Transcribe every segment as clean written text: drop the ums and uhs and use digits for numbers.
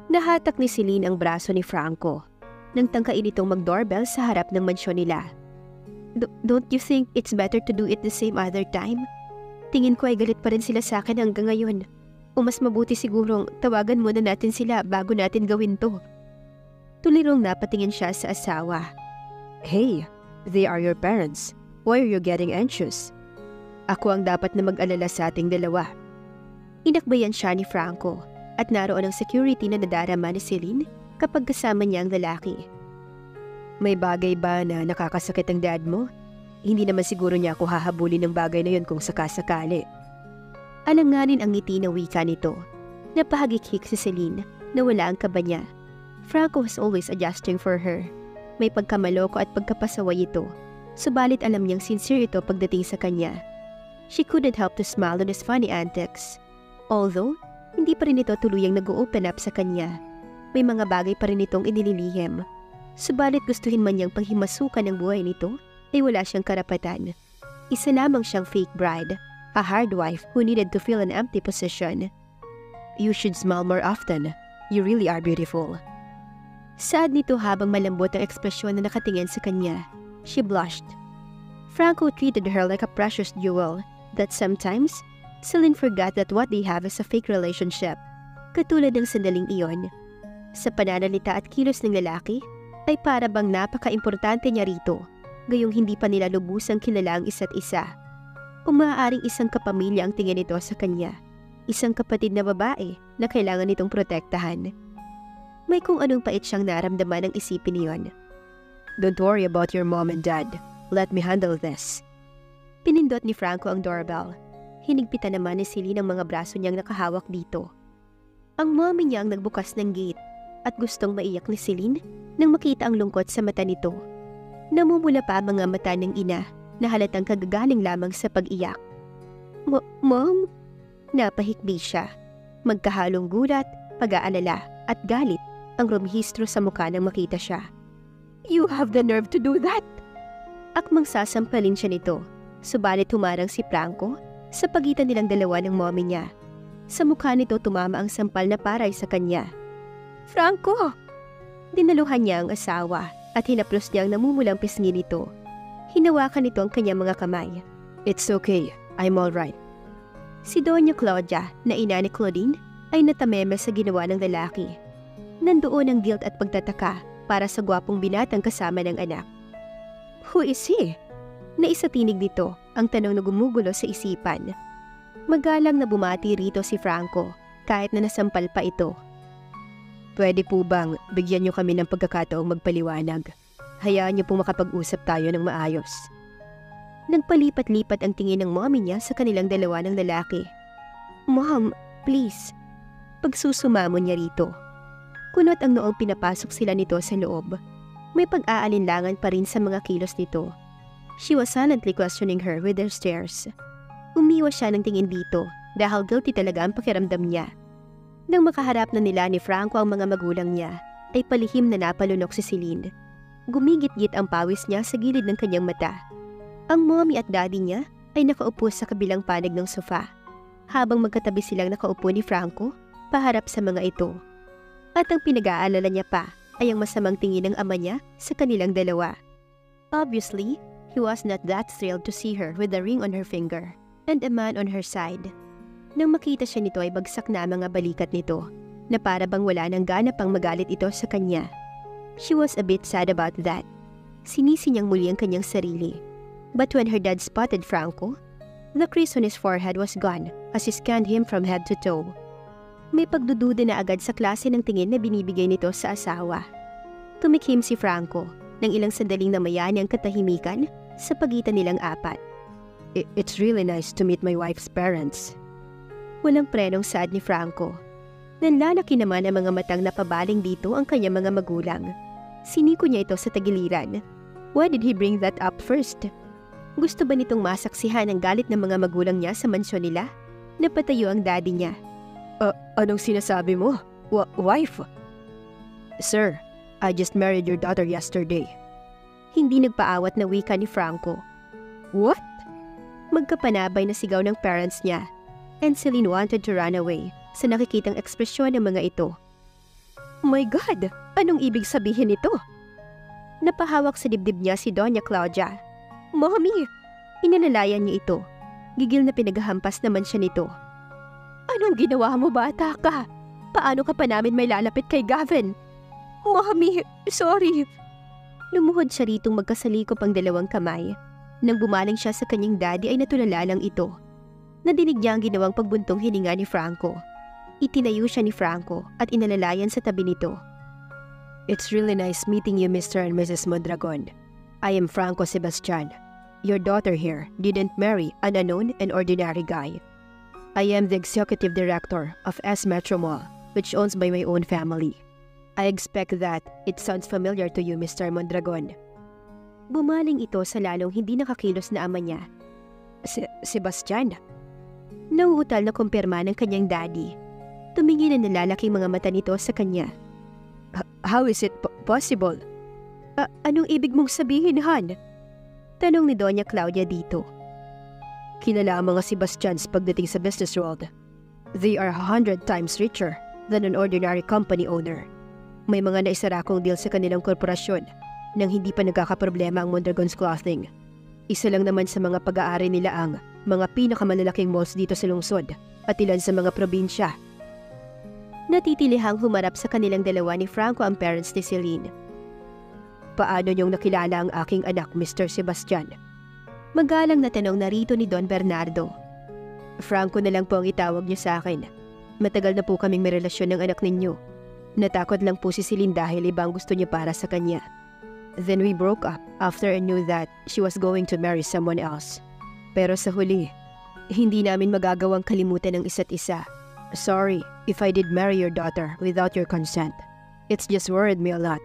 Nahatak ni Celine ang braso ni Franco nang tangkain itong mag-doorbell sa harap ng mansyon nila. Don't you think it's better to do it the same other time? Tingin ko ay galit pa rin sila sa akin hanggang ngayon. O mas mabuti sigurong tawagan muna natin sila bago natin gawin to. Tulirong napatingin siya sa asawa. Hey, they are your parents. Why are you getting anxious? Ako ang dapat na mag-alala sa ating dalawa. Inakbayan siya ni Franco at naroon ang security na nadarama ni Celine kapag kasama niya ang lalaki. May bagay ba na nakakasakit ang dad mo? Hindi naman siguro niya ako hahabulin ng bagay na yun kung sakasakali. Alanganin ang ngiti na wika nito. Napahagik-hik si Celine na wala ang kaba niya. Franco was always adjusting for her. May pagkamaloko at pagkapasaway ito. Subalit alam niyang sincere ito pagdating sa kanya. She couldn't help to smile on his funny antics. Although, hindi pa rin ito tuluyang nag-open up sa kanya. May mga bagay pa rin itong inililihim. Subalit gustuhin man niyang panghimasukan ng buhay nito, ay wala siyang karapatan. Isa lamang siyang fake bride, a hard wife who needed to fill an empty position. You should smile more often. You really are beautiful. Sad nito habang malambot ang ekspresyon na nakatingin sa kanya. She blushed. Franco treated her like a precious jewel that sometimes Celine forgot that what they have is a fake relationship. Katulad ng sandaling iyon. Sa pananalita at kilos ng lalaki, ay para bang napaka-importante niya rito, gayong hindi pa nila lubusang kilala ang isa't isa. Kung maaaring isang kapamilya ang tingin nito sa kanya, isang kapatid na babae na kailangan nitong protektahan. May kung anong pait siyang naramdaman ng isipin niyon. Don't worry about your mom and dad. Let me handle this. Pinindot ni Franco ang doorbell. Hinigpitan naman ni Celine ang mga braso niyang nakahawak dito. Ang mommy niya ang nagbukas ng gate at gustong maiyak ni Celine nang makita ang lungkot sa mata nito. Namumula pa ang mga mata ng ina na halatang kagagaling lamang sa pag-iyak. Mom? Napahikbi siya. Magkahalong gulat, pag-aalala at galit ang rumihistro sa mukha nang makita siya. You have the nerve to do that! Akmang sasampalin siya nito, subalit humarang si Franco sa pagitan nilang dalawa ng mommy niya. Sa mukha nito tumama ang sampal na paray sa kanya. Franco! Dinaluhan niya ang asawa at hinaplos niya ang namumulang pisngi nito. Hinawakan nito ang kanyang mga kamay. It's okay. I'm all right. Si Doña Claudia, na ina ni Claudine, ay natameme sa ginawa ng lalaki. Nandoon ang guilt at pagtataka para sa gwapong binatang kasama ng anak. Who is he? Naisatinig nito ang tanong na gumugulo sa isipan. Magalang na bumati rito si Franco kahit na nasampal pa ito. Pwede po bang bigyan niyo kami ng pagkakataong magpaliwanag? Hayaan niyo pong makapag-usap tayo ng maayos. Nagpalipat-lipat ang tingin ng mommy niya sa kanilang dalawa ng lalaki. Mom, please. Pagsusumamon niya rito. Kunot ang noong pinapasok sila nito sa loob. May pag-aalinlangan pa rin sa mga kilos nito. She was silently questioning her with her stares. Umiwas siya ng tingin dito dahil guilty talaga ang pakiramdam niya. Nang makaharap na nila ni Franco ang mga magulang niya, ay palihim na napalunok si Celine. Gumigit-git ang pawis niya sa gilid ng kanyang mata. Ang mommy at daddy niya ay nakaupo sa kabilang panig ng sofa, habang magkatabi silang nakaupo ni Franco, paharap sa mga ito. At ang pinag-aalala niya pa ay ang masamang tingin ng ama niya sa kanilang dalawa. Obviously, he was not that thrilled to see her with a ring on her finger and a man on her side. Nang makita siya nito ay bagsak na mga balikat nito, na para bang wala nang gana pang magalit ito sa kanya. She was a bit sad about that. Sinisi niyang muli ang kanyang sarili. But when her dad spotted Franco, the crease on his forehead was gone as he scanned him from head to toe. May pagdududa na agad sa klase ng tingin na binibigay nito sa asawa. Tumikhim si Franco ng ilang sandaling namayani ang katahimikan sa pagitan nilang apat. It's really nice to meet my wife's parents. Walang prenong sad ni Franco. Nanlalaki naman ang mga matang napabaling dito ang kanyang mga magulang. Siniko niya ito sa tagiliran. Why did he bring that up first? Gusto ba nitong masaksihan ang galit ng mga magulang niya sa mansyon nila? Napatayo ang daddy niya. Anong sinasabi mo? Wife? Sir, I just married your daughter yesterday. Hindi nagpaawat na wika ni Franco. What? Magkapanabay na sigaw ng parents niya. And Celine wanted to run away sa nakikitang ekspresyon ng mga ito. My God! Anong ibig sabihin nito? Napahawak sa dibdib niya si Doña Claudia. Mommy! Inalalayan niya ito. Gigil na pinaghahampas naman siya nito. Anong ginawa mo, bata ka? Paano ka pa namin may lalapit kay Gavin? Mommy, sorry. Lumuhod siya ritong magkasalikop ang dalawang kamay. Nang bumaling siya sa kanyang daddy ay natulala lang ito. Nadinig niya ang ginawang pagbuntong hininga ni Franco. Itinayo siya ni Franco at inalalayan sa tabi nito. It's really nice meeting you, Mr. and Mrs. Mondragon. I am Franco Sebastian. Your daughter here didn't marry an unknown and ordinary guy. I am the executive director of S Metro Mall, which owns by my own family. I expect that it sounds familiar to you, Mr. Mondragon. Bumaling ito sa lalong hindi nakakilos na ama niya. Sebastian? Nauutal na kumpirma ng kanyang daddy. Tumingin ang nalalaking mga mata nito sa kanya. How is it possible? Anong ibig mong sabihin, Han? Tanong ni Doña Claudia dito. Kilala ang mga Sebastians pagdating sa business world. They are 100 times richer than an ordinary company owner. May mga naisarakong deal sa kanilang korporasyon nang hindi pa nagkakaproblema ang Mondragon's Clothing. Isa lang naman sa mga pag-aari nila ang mga pinakamalalaking malls dito sa lungsod at ilan sa mga probinsya. Natitilihang humarap sa kanilang dalawa ni Franco ang parents ni Celine. Paano niyong nakilala ang aking anak, Mr. Sebastian? Magalang na tanong na rito ni Don Bernardo. Franco na lang po ang itawag niyo sa akin. Matagal na po kaming may relasyon ng anak ninyo. Natakot lang po si Celine dahil ibang gusto niya para sa kanya. Then we broke up after I knew that she was going to marry someone else. Pero sa huli, hindi namin magagawang kalimutan ang isa't isa. Sorry if I did marry your daughter without your consent. It's just worried me a lot,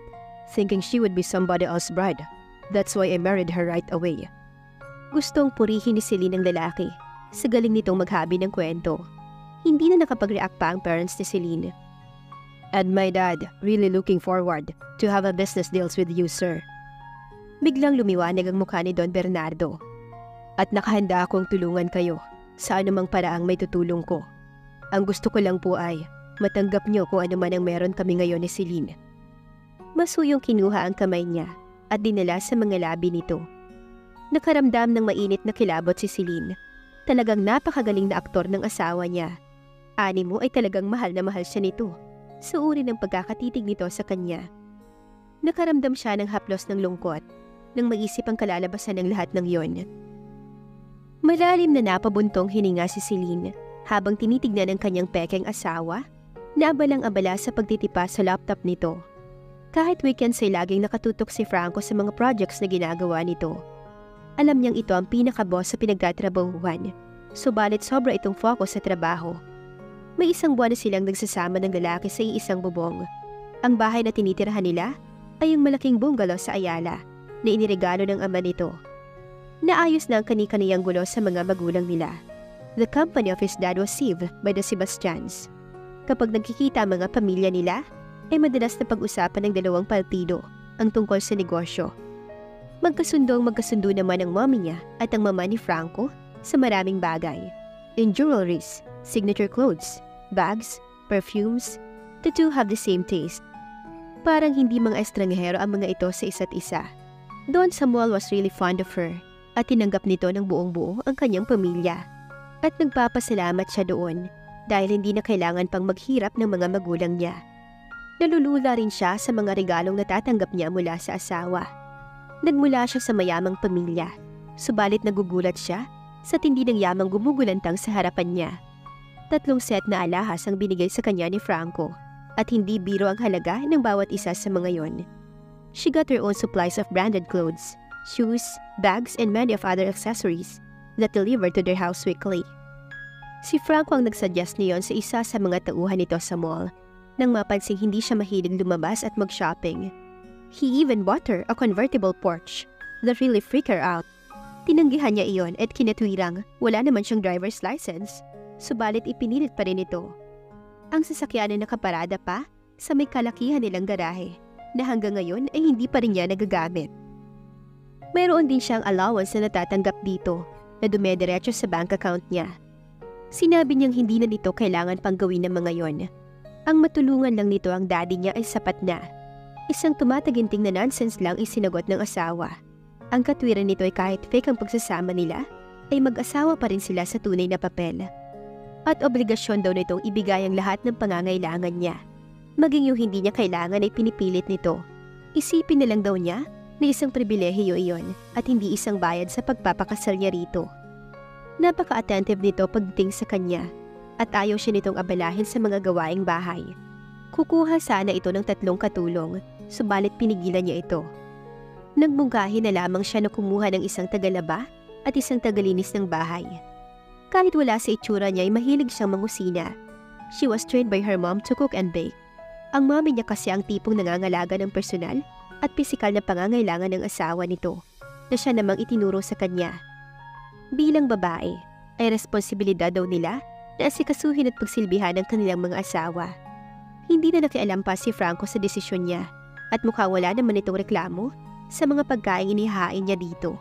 thinking she would be somebody else's bride. That's why I married her right away. Gustong purihin ni Celine ang lalaki. Sa galing nitong maghabi ng kwento. Hindi na nakapag-react pa ang parents ni Celine. And my dad really looking forward to have a business deals with you, sir. Biglang lumiwanag ang mukha ni Don Bernardo. At nakahanda akong tulungan kayo sa anumang paraang may tutulong ko. Ang gusto ko lang po ay matanggap niyo kung ano man ang meron kami ngayon ni Celine. Masuyong kinuha ang kamay niya at dinala sa mga labi nito. Nakaramdam ng mainit na kilabot si Celine. Talagang napakagaling na aktor ng asawa niya. Animo ay talagang mahal na mahal siya nito. Sa uri ng pagkakatitig nito sa kanya. Nakaramdam siya ng haplos ng lungkot nang maisip ang kalalabasan ng lahat ng yon. Malalim na napabuntong hininga si Celine habang tinitignan ng kanyang pekeng asawa na abalang-abala sa pagtitipa sa laptop nito. Kahit weekends ay laging nakatutok si Franco sa mga projects na ginagawa nito. Alam niyang ito ang pinaka-boss sa pinagtatrabahuhan, subalit sobra itong focus sa trabaho. May isang buwan na silang nagsasama ng lalaki sa iisang bubong. Ang bahay na tinitirahan nila ay yung malaking bungalow sa Ayala na iniregalo ng ama nito. Naayos na ang kani-kaniyang gulo sa mga magulang nila. The company of his dad was saved by the Sebastians. Kapag nagkikita ang mga pamilya nila, ay madalas na pag-usapan ng dalawang partido ang tungkol sa negosyo. Magkasundo naman ang mommy niya at ang mama ni Franco sa maraming bagay. In jewelries, signature clothes, bags, perfumes, the two have the same taste. Parang hindi mga estranghero ang mga ito sa isa't isa. Don Samuel was really fond of her at tinanggap nito ng buong-buo ang kanyang pamilya. At nagpapasalamat siya doon dahil hindi na kailangan pang maghirap ng mga magulang niya. Nalulula rin siya sa mga regalong natatanggap niya mula sa asawa. Nagmula siya sa mayamang pamilya, subalit nagugulat siya sa tindi ng yamang gumugulantang sa harapan niya. 3 set na alahas ang binigay sa kanya ni Franco at hindi biro ang halaga ng bawat isa sa mga yon. She got her own supplies of branded clothes, shoes, bags, and many of other accessories that delivered to their house weekly. Si Franco ang nagsuggest niyon sa isa sa mga tauhan nito sa mall nang mapansing hindi siya mahilig lumabas at mag-shopping. He even bought her a convertible Porsche that really freaked her out. Tinanggihan niya iyon at kinatwirang wala naman siyang driver's license, subalit ipinilit pa rin ito. Ang sasakyan ay nakaparada pa sa may kalakihan nilang garahe na hanggang ngayon ay hindi pa rin niya nagagamit. Mayroon din siyang allowance na natatanggap dito na dumediretso sa bank account niya. Sinabi niyang hindi na nito kailangan pang gawin ng mga yon. Ang matulungan lang nito ang daddy niya ay sapat na. Isang tumataginting na nonsense lang isinagot ng asawa. Ang katwiran nito ay kahit fake ang pagsasama nila, ay mag-asawa pa rin sila sa tunay na papel. At obligasyon daw nitong ibigay ang lahat ng pangangailangan niya. Maging yung hindi niya kailangan ay pinipilit nito. Isipin na lang daw niya na isang pribilehiyo iyon at hindi isang bayad sa pagpapakasal niya rito. Napaka-attentive nito pagdating sa kanya at ayaw siya nitong abalahin sa mga gawaing bahay. Kukuha sana ito ng 3 katulong, subalit pinigilan niya ito. Nagmungkahi na lamang siya na kumuha ng isang tagalaba at isang tagalinis ng bahay. Kahit wala sa itsura niya ay mahilig siyang mangusina. She was trained by her mom to cook and bake. Ang mami niya kasi ang tipong nangangalaga ng personal at pisikal na pangangailangan ng asawa nito, na siya namang itinuro sa kanya. Bilang babae, ay responsibilidad daw nila na asikasuhin at pagsilbihan ng kanilang mga asawa. Hindi na nakialam pa si Franco sa desisyon niya at mukhang wala naman itong reklamo sa mga pagkain inihain niya dito.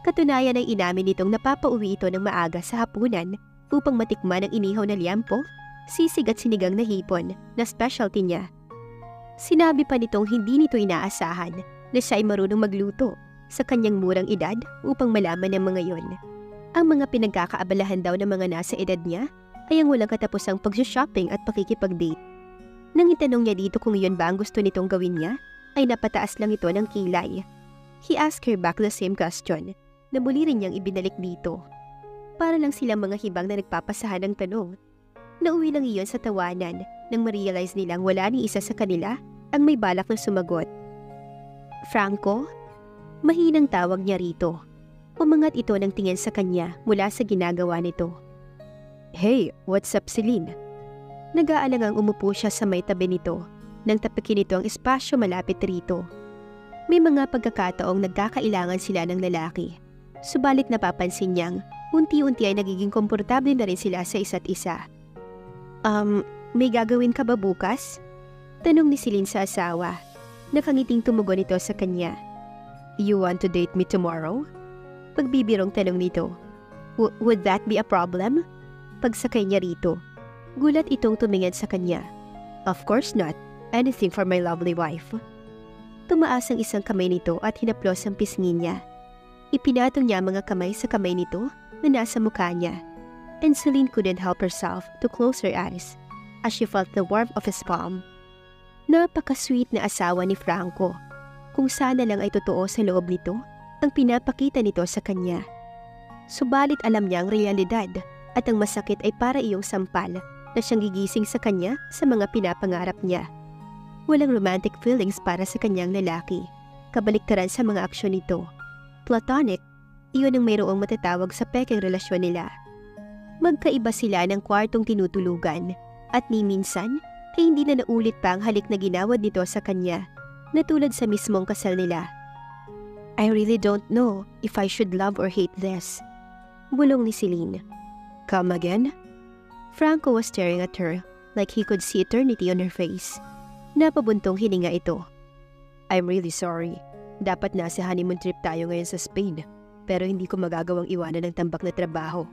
Katunayan ay inamin nitong napapauwi ito ng maaga sa hapunan upang matikman ang inihaw na liampo, sisig at sinigang na hipon na specialty niya. Sinabi pa nitong hindi nito inaasahan na siya ay marunong magluto sa kanyang murang edad upang malaman ng mga yon. Ang mga pinagkakaabalahan daw ng mga nasa edad niya ay ang walang katapusang pag-shopping at pakikipag-date. Nang itanong niya dito kung iyon ba ang gusto nitong gawin niya, ay napataas lang ito ng kilay. He asked her back the same question na muli rin niyang ibinalik dito. Para lang silang mga hibang na nagpapasahan ng tanong. Nauwi lang iyon sa tawanan nang ma-realize nilang wala ni isa sa kanila ang may balak na sumagot. Franco? Mahinang tawag niya rito. Umangat ito ng tingin sa kanya mula sa ginagawa nito. Hey, what's up, Celine? Nag-aalangang umupo siya sa may tabi nito nang tapakin nito ang espasyo malapit rito. May mga pagkakataong nagkakailangan sila ng lalaki. Subalit napapansin niyang unti-unti ay nagiging komportable na rin sila sa isa't isa. May gagawin ka ba bukas? Tanong ni Celine sa asawa. Nakangiting tumugon ito sa kanya. You want to date me tomorrow? Pagbibirong tanong nito. Would that be a problem? Pagsakay niya rito. Gulat itong tumingin sa kanya. Of course not. Anything for my lovely wife. Tumaas ang isang kamay nito at hinaplos ang pisngi niya. Ipinatong niya mga kamay sa kamay nito na nasa mukha niya. And Celine couldn't help herself to close her eyes as she felt the warmth of his palm. Napaka-sweet na asawa ni Franco. Kung sana lang ay totoo sa loob nito ang pinapakita nito sa kanya. Subalit alam niya ang realidad at ang masakit ay para iyong sampal na siyang gigising sa kanya sa mga pinapangarap niya. Walang romantic feelings para sa kanyang lalaki. Kabaliktaran sa mga aksyon nito. Platonic, iyon ang mayroong matatawag sa pekeng relasyon nila. Magkaiba sila ng kwartong tinutulugan at ni minsan ay hindi na naulit pa ang halik na ginawad nito sa kanya na tulad sa mismong kasal nila. I really don't know if I should love or hate this. Bulong ni Celine. Come again? Franco was staring at her like he could see eternity on her face. Napabuntong hininga ito. I'm really sorry. Dapat nasa honeymoon trip tayo ngayon sa Spain, pero hindi ko magagawang iwanan ng tambak na trabaho.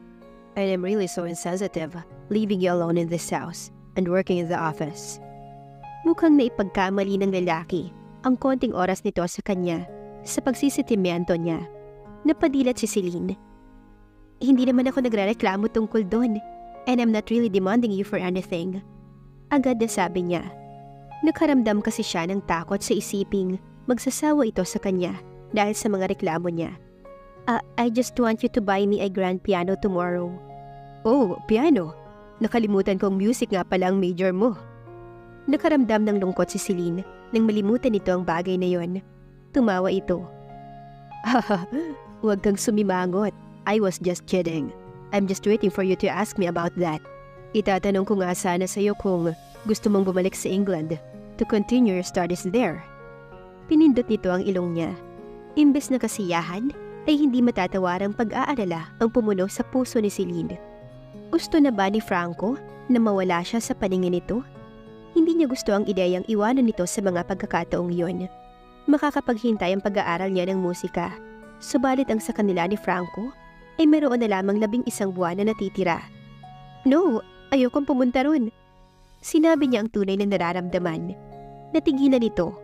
And I'm really so insensitive, leaving you alone in this house and working in the office. Mukhang naipagkamali ng lalaki ang konting oras nito sa kanya sa pagsisitimiento niya. Napadilat si Celine. Hindi naman ako nagrereklamo tungkol doon, and I'm not really demanding you for anything. Agad na sabi niya. Nakaramdam kasi siya ng takot sa isiping magsasawa ito sa kanya dahil sa mga reklamo niya. I just want you to buy me a grand piano tomorrow. Oh, piano? Nakalimutan kong music nga pala ang major mo. Nakaramdam ng lungkot si Celine nang malimutan ito ang bagay na yon. Tumawa ito. Haha, huwag kang sumimangot. I was just kidding. I'm just waiting for you to ask me about that. Itatanong ko nga sana sa'yo kung gusto mong bumalik sa England to continue your studies there. Pinindot nito ang ilong niya. Imbes na kasiyahan, ay hindi matatawarang pag-aalala ang pumuno sa puso ni Celine. Gusto na ba ni Franco na mawala siya sa paningin nito? Hindi niya gusto ang ideyang iwanan nito sa mga pagkakataong yon. Makakapaghintay ang pag-aaral niya ng musika. Subalit ang sa kanila ni Franco ay mayroon na lamang 11 buwan na natitira. No, ayokong pumunta ron. Sinabi niya ang tunay na nararamdaman. Natigilan ito.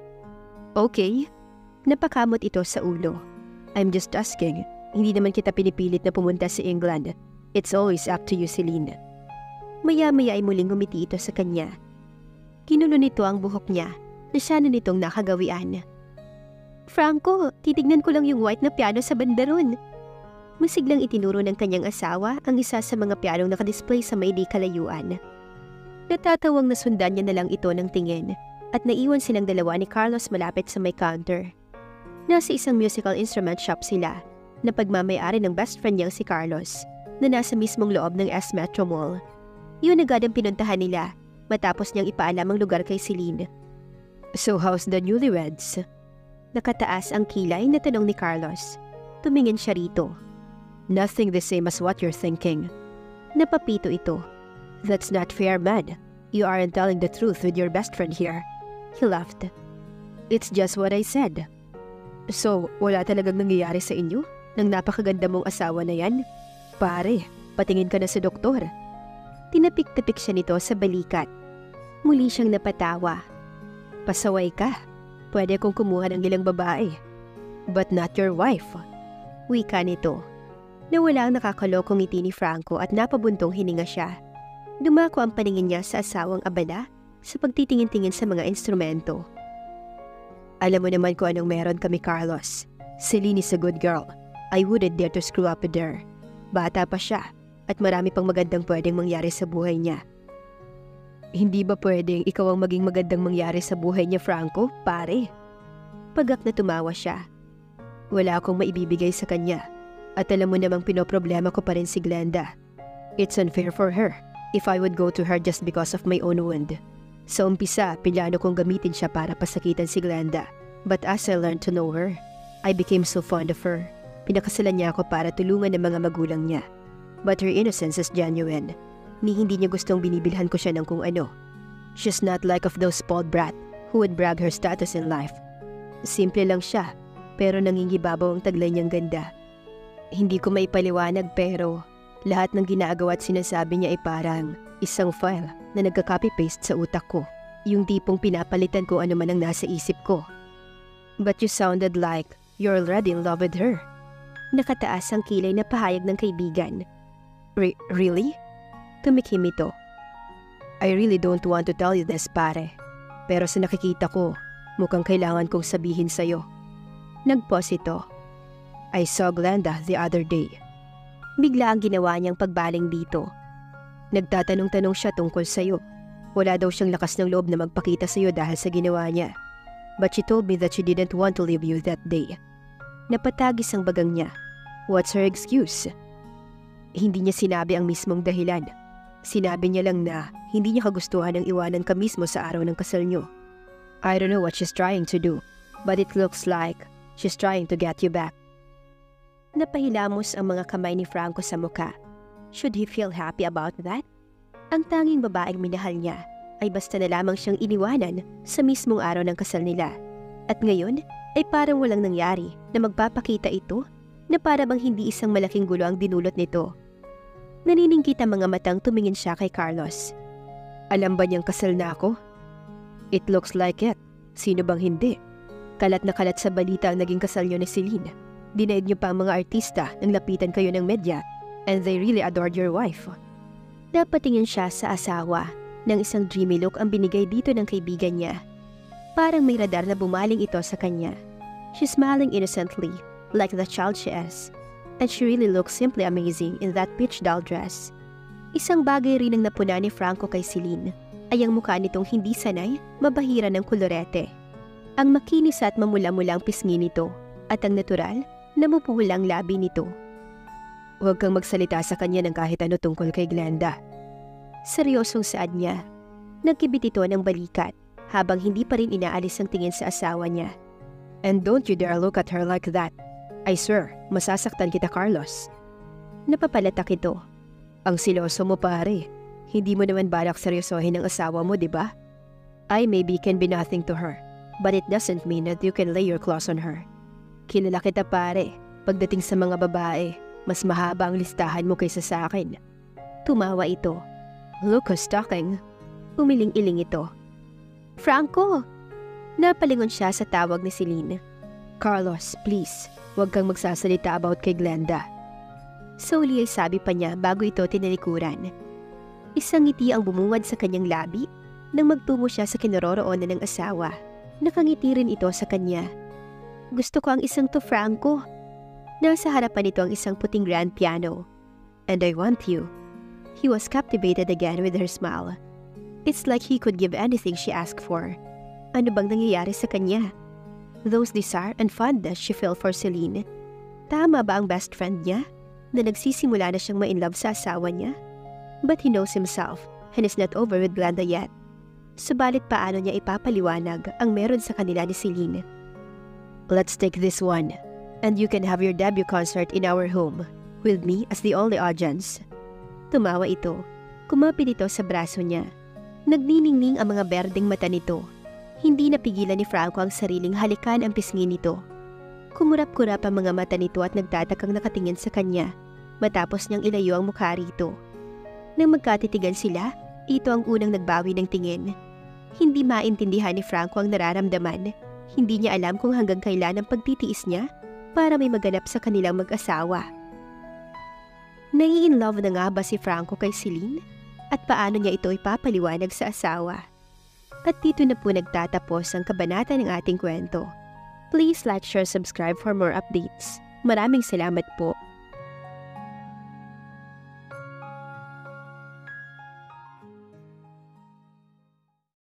Okay. Napakamot ito sa ulo. I'm just asking. Hindi naman kita pinipilit na pumunta sa England. It's always up to you, Celine. Maya-maya ay muling ngumiti ito sa kanya. Kinulo nito ang buhok niya na siya na nitong nakagawian. Franco, titignan ko lang yung white na piano sa bandaron. Masiglang itinuro ng kanyang asawa ang isa sa mga pianong nakadisplay sa may di kalayuan. Natatawang nasundan niya na lang ito ng tingin at naiwan silang dalawa ni Carlos malapit sa may counter. Nasa isang musical instrument shop sila na pagmamay-ari ng best friend niyang si Carlos na nasa mismong loob ng S Metro Mall. Yun agad ang pinuntahan nila matapos niyang ipaalam ang lugar kay Celine. So how's the newlyweds? Nakataas ang kilay na tanong ni Carlos. Tumingin siya rito. Nothing the same as what you're thinking. Napapito ito. That's not fair, man. You aren't telling the truth with your best friend here. He laughed. It's just what I said. So, wala talagang nangyayari sa inyo? Nang napakaganda mong asawa na yan? Pare, patingin ka na sa doktor. Tinapik-tapik siya nito sa balikat. Muli siyang napatawa. Pasaway ka. Pwede kong kumuha ng ilang babae. But not your wife. Wika nito. Nawala ang nakakalokong ngiti ni Franco at napabuntong hininga siya. Dumako ang paningin niya sa asawang abala sa pagtitingin-tingin sa mga instrumento. Alam mo naman kung anong meron kami, Carlos. Celine is a good girl. I wouldn't dare to screw up with her. Bata pa siya at marami pang magandang pwedeng mangyari sa buhay niya. Hindi ba pwedeng ikaw ang maging magandang mangyari sa buhay niya, Franco, pare? Pagak na tumawa siya. Wala akong maibibigay sa kanya. At alam mo namang pinoproblema ko pa rin si Glenda. It's unfair for her if I would go to her just because of my own wound. Sa umpisa, pilyano kong gamitin siya para pasakitan si Glenda. But as I learned to know her, I became so fond of her. Pinakasalan niya ako para tulungan ng mga magulang niya. But her innocence is genuine. Ni hindi niya gustong binibilhan ko siya ng kung ano. She's not like of those spoiled brat who would brag her status in life. Simple lang siya, pero nangingibabaw ang taglay niyang ganda. Hindi ko maipaliwanag pero lahat ng ginagawa at sinasabi niya ay parang isang file na nagka-copy-paste sa utak ko. Yung tipong pinapalitan ko ano man ang nasa isip ko. But you sounded like you're already in love with her. Nakataas ang kilay na pahayag ng kaibigan. Really? Tumikim ito. I really don't want to tell you this, pare. Pero sa nakikita ko, mukhang kailangan kong sabihin sa'yo. Nagpause ito. I saw Glenda the other day. Bigla ang ginawa niyang pagbaling dito. Nagtatanong-tanong siya tungkol sa'yo. Wala daw siyang lakas ng loob na magpakita sa'yo dahil sa ginawa niya. But she told me that she didn't want to leave you that day. Napatagis ang bagang niya. What's her excuse? Hindi niya sinabi ang mismong dahilan. Sinabi niya lang na hindi niya kagustuhan ang iwanan ka mismo sa araw ng kasal niyo. I don't know what she's trying to do, but it looks like she's trying to get you back. Napahilamos ang mga kamay ni Franco sa muka. Should he feel happy about that? Ang tanging babaeng minahal niya ay basta na lamang siyang iniwanan sa mismong araw ng kasal nila. At ngayon ay parang walang nangyari na magpapakita ito na para bang hindi isang malaking gulo ang dinulot nito. Naniningkit ang mga matang tumingin siya kay Carlos. Alam ba niyang kasal na ako? It looks like it. Sino bang hindi? Kalat na kalat sa balita ang naging kasal niyo ni Celine. Dinaig niyo pa ang mga artista nang lapitan kayo ng media and they really adored your wife. Napatingin siya sa asawa nang isang dreamy look ang binigay dito ng kaibigan niya. Parang may radar na bumaling ito sa kanya. She's smiling innocently like the child she is. And she really looks simply amazing in that peach doll dress. Isang bagay rin ang napuna ni Franco kay Celine ay ang mukha nitong hindi sanay mabahira ng kolorete. Ang makinis at mamula-mulang pisngi nito at ang natural na mapuhulang labi nito. Huwag kang magsalita sa kanya ng kahit ano tungkol kay Glenda. Seryosong saad niya. Nagkibit ito ng balikat habang hindi pa rin inaalis ang tingin sa asawa niya. And don't you dare look at her like that. I swear, masasaktan kita, Carlos. Napapalatak ito. Ang siloso mo, pare. Hindi mo naman balak seryosohin ang asawa mo, di ba? I maybe can be nothing to her, but it doesn't mean that you can lay your claws on her. Kilala kita, pare. Pagdating sa mga babae, mas mahaba ang listahan mo kaysa sa akin. Tumawa ito. Look who's talking. Umiling-iling ito. Franco! Napalingon siya sa tawag ni Celine. Carlos, please, huwag kang magsasalita about kay Glenda. Slowly ay sabi pa niya bago ito tinalikuran. Isang ngiti ang bumungad sa kanyang labi nang magtungo siya sa kinaroroonan ng asawa. Nakangiti rin ito sa kanya. Gusto ko ang isang to, Franco. Nasa harapan nito ang isang puting grand piano. And I want you. He was captivated again with her smile. It's like he could give anything she asked for. Ano bang nangyayari sa kanya? Those desire and fondness she felt for Celine. Tama ba ang best friend niya na nagsisimula na siyang ma-inlove sa asawa niya? But he knows himself and is not over with Glenda yet. Subalit paano niya ipapaliwanag ang meron sa kanila ni Celine? Let's take this one, and you can have your debut concert in our home, with me as the only audience. Tumawa ito. Kumapit ito sa braso niya. Nagniningning ang mga berdeng mata nito. Hindi napigilan ni Franco ang sariling halikan ang pisngi nito. Kumurap-kurap ang mga mata nito at nagtatakang nakatingin sa kanya matapos niyang ilayo ang mukha rito. Nang magkatitigan sila, ito ang unang nagbawi ng tingin. Hindi maintindihan ni Franco ang nararamdaman. Hindi niya alam kung hanggang kailan ang pagtitiis niya para may maganap sa kanilang mag-asawa. Nai-in-love na nga ba si Franco kay Celine? At paano niya ito ipapaliwanag sa asawa? At dito na po nagtatapos ang kabanata ng ating kwento. Please like, share, subscribe for more updates. Maraming salamat po.